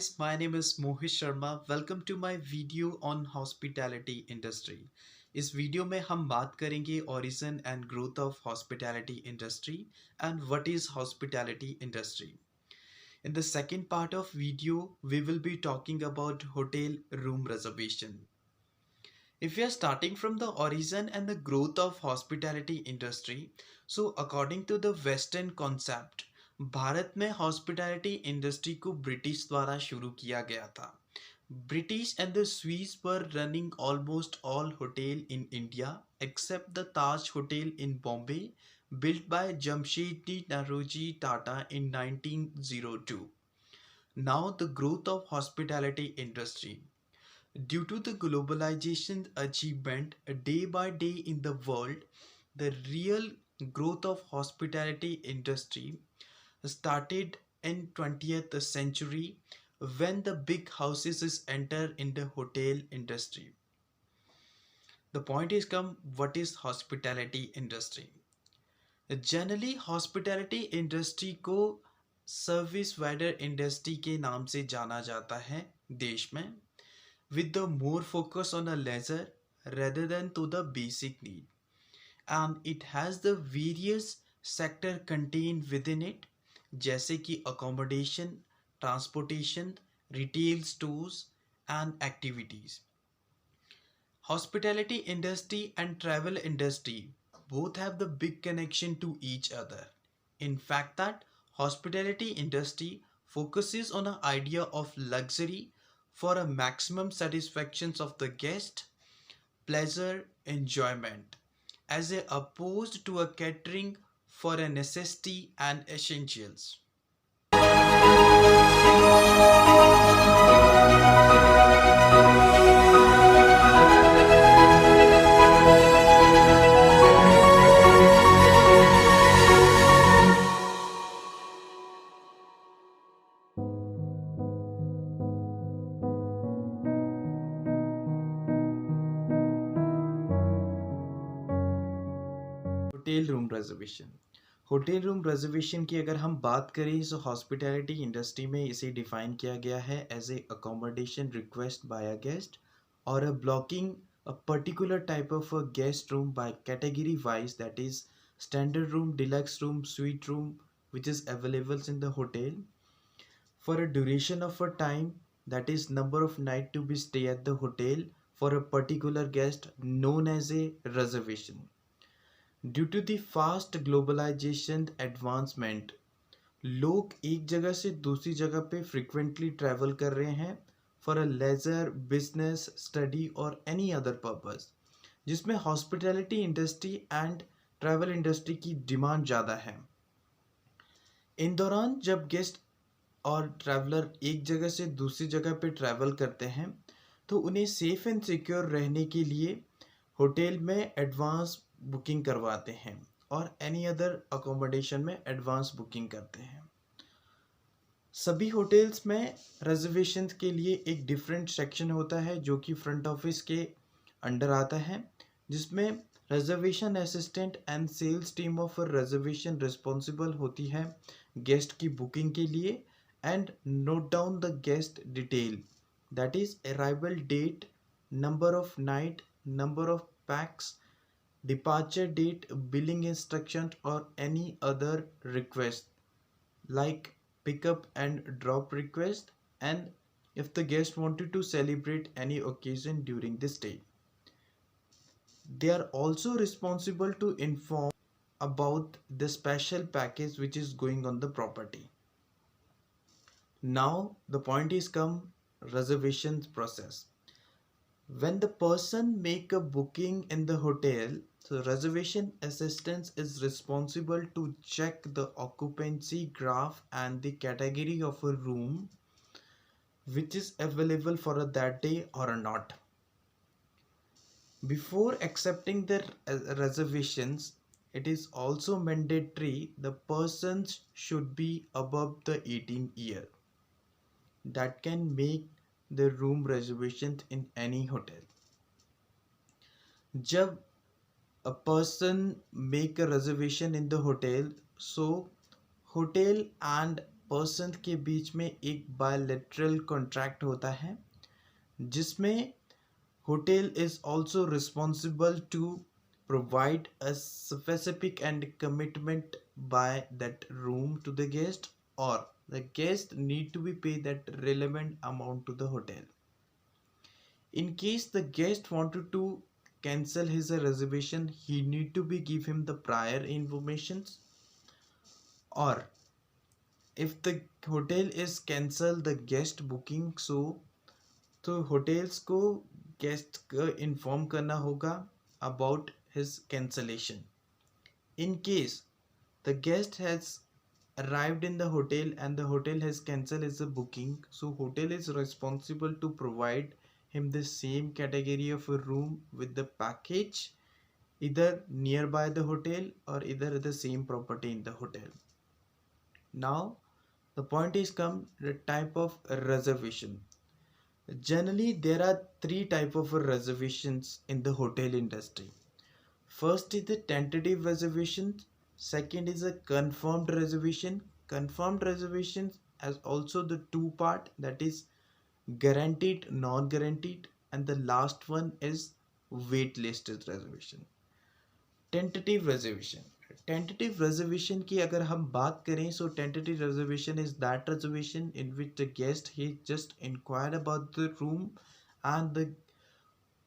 guys, my name is Mohit Sharma. Welcome to my video on hospitality industry. इस video में हम बात करेंगे origin and growth of hospitality industry and what is hospitality industry. In the second part of video, we will be talking about hotel room reservation. If we are starting from the origin and the growth of hospitality industry, so according to the Western concept, Bharat में hospitality industry को British द्वारा शुरू किया गया था. British and the Swiss were running almost all hotel in India except the Taj Hotel in Bombay, built by Jamshedji Naroji Tata in 1902. Now the growth of hospitality industry. Due to the globalization achievement day by day in the world, the real growth of hospitality industry started in 20th century when the big houses is enter in the hotel industry. The point is come, what is hospitality industry? Generally hospitality industry को service vendor industry के नाम से जाना जाता है देश में, with the more focus on a leisure rather than to the basic need, and it has the various sector contained within it जैसे कि accommodation, transportation, retail stores and activities. Hospitality industry and travel industry both have the big connection to each other. In fact that hospitality industry focuses on an idea of luxury for a maximum satisfactions of the guest, pleasure, enjoyment, as opposed to a catering for a necessity and essentials. Hotel room reservation. Hotel room reservation की अगर हम बात करें तो hospitality industry में इसे define किया गया है as a accommodation request by a guest और a blocking a particular type of a guest room by category wise, that is standard room, deluxe room, suite room which is available in the hotel for a duration of a time, that is number of night to be stay at the hotel for a particular guest, known as a reservation. Due to the fast globalisation advancement, लोग एक जगह से दूसरी जगह पे frequently travel कर रहे हैं for a leisure, business, study और एनी अदर पर्पस, जिसमें hospitality industry and travel industry की डिमांड ज़्यादा है. इन दौरान जब गेस्ट और ट्रैवलर एक जगह से दूसरी जगह पे ट्रैवल करते हैं तो उन्हें सेफ एंड सिक्योर रहने के लिए होटल में एडवांस बुकिंग करवाते हैं और एनी अदर अकोमोडेशन में एडवांस बुकिंग करते हैं. सभी होटल्स में रिजर्वेशन के लिए एक डिफरेंट सेक्शन होता है जो कि फ्रंट ऑफिस के अंडर आता है, जिसमें reservation assistant and sales team of reservation responsible होती है गेस्ट की बुकिंग के लिए and note down the guest detail, that is arrival date, number of night, number of pax, departure date, billing instructions or any other request like pickup and drop request, and if the guest wanted to celebrate any occasion during the stay. They are also responsible to inform about the special package which is going on the property. Now the point is come, reservations process. When the person make a booking in the hotel, so reservation assistance is responsible to check the occupancy graph and the category of a room which is available for that day or not. Before accepting the reservations, it is also mandatory the persons should be above the 18 year that can make the room reservations in any hotel. जब a person make a reservation in the hotel, so hotel and person के बीच में एक bilateral contract होता है, जिसमें hotel is also responsible to provide a specific and commitment by that room to the guest, or the guest need to be paid that relevant amount to the hotel. In case the guest wanted to cancel his reservation, he need to be give him the prior informations, or if the hotel is cancel the guest booking, तो hotels को guest को inform करना होगा about his cancellation. In case the guest has arrived in the hotel and the hotel has cancelled his booking, so hotel is responsible to provide him the same category of a room with the package either nearby the hotel or either the same property in the hotel. Now the point is come the type of reservation. Generally there are three type of reservations in the hotel industry. First is the tentative reservation, second is a confirmed reservation. Confirmed reservations has also the two part, that is guaranteed, non-guaranteed, and the last one is waitlisted reservation. Tentative reservation, tentative reservation की अगर हम बात करें, so tentative reservation is that reservation in which the guest he just inquired about the room and the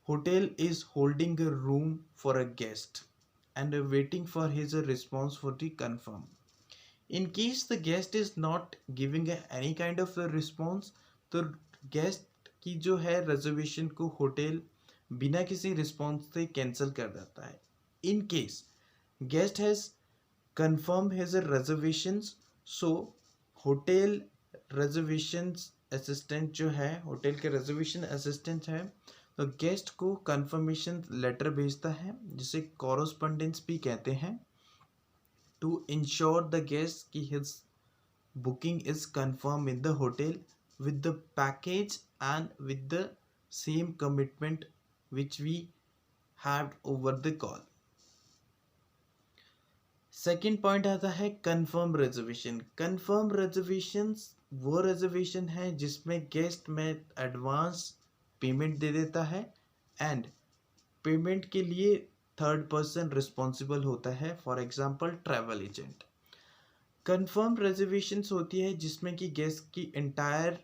hotel is holding a room for a guest and waiting for his response for the confirm. In case the guest is not giving any kind of a response, तो guest की जो है reservation को hotel बिना किसी response से cancel कर देता है. In case guest has confirmed his reservations, so hotel reservations assistant जो है, hotel के reservation assistant है, तो गेस्ट को कंफर्मेशन लेटर भेजता है, जिसे कॉरेस्पॉन्डेंस भी कहते हैं, टू इंश्योर द गेस्ट कि his booking is confirm in the hotel with the package and with the same commitment which we have over the call. Second point आता है कंफर्म रिजर्वेशन. कंफर्म रिजर्वेशन वो reservation है जिसमें guest में advance payment दे देता है and payment के लिए थर्ड पर्सन रिस्पॉन्सिबल होता है, for example travel agent. Confirm reservations होती है जिसमें कि गेस्ट की एंटायर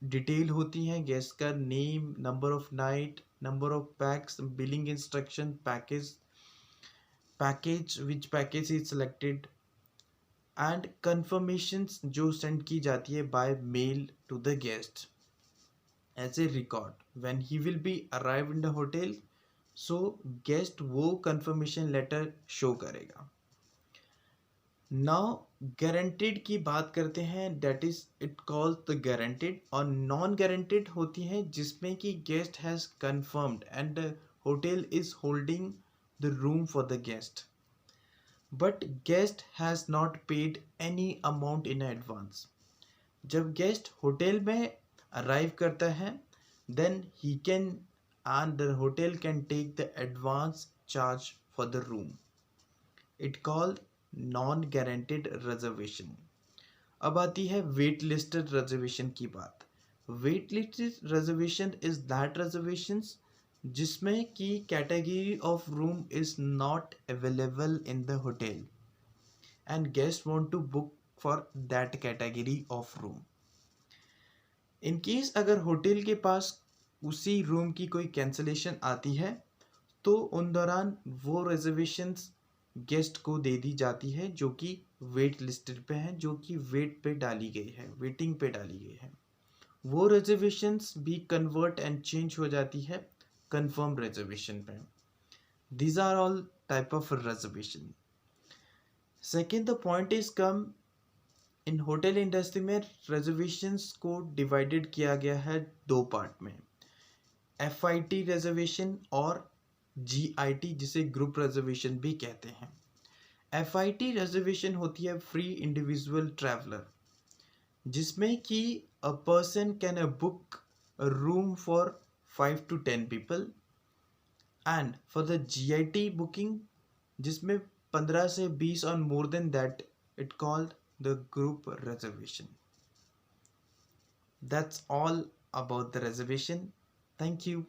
डिटेल होती है, गेस्ट का name, number of night, number of pax, billing instruction, package which package is selected and confirmations जो सेंड की जाती है by mail to the guest as a record when he will be arrived in the hotel, so guest वो confirmation letter show करेगा. Now guaranteed की बात करते हैं, that is it calls the guaranteed, और non guaranteed होती है जिसमें कि guest has confirmed and the hotel is holding the room for the guest, but guest has not paid any amount in advance. जब guest hotel में arrive करता है, then he can and the hotel can take the advance charge for the room. It called non-guaranteed reservation. अब आती है wait listed reservation की बात. Wait listed reservation is that reservations जिसमें कि category of room is not available in the hotel and guests want to book for that category of room. In case अगर hotel के पास उसी room की कोई cancellation आती है, तो उन दौरान वो रिजर्वेशंस गेस्ट को दे दी जाती है जो कि वेट लिस्टेड पे हैं, जो कि वेट पे डाली गई है, वेटिंग पे डाली गई है. वो रिजर्वेशंस भी कन्वर्ट एंड चेंज हो जाती है कंफर्म रिजर्वेशन पे. These are all type of reservation. Second the point is come in hotel industry में रिजर्वेशंस को डिवाइडेड किया गया है दो पार्ट में, FIT रिजर्वेशन और GIT जिसे ग्रुप रिजर्वेशन भी कहते हैं. FIT रिजर्वेशन होती है फ्री इंडिविजुअल ट्रैवलर, जिसमें कि a person can book a room for 5 to 10 people, and for the GIT booking जिसमें 15 से 20 और more than that, it called the group reservation. That's all about the reservation. Thank you.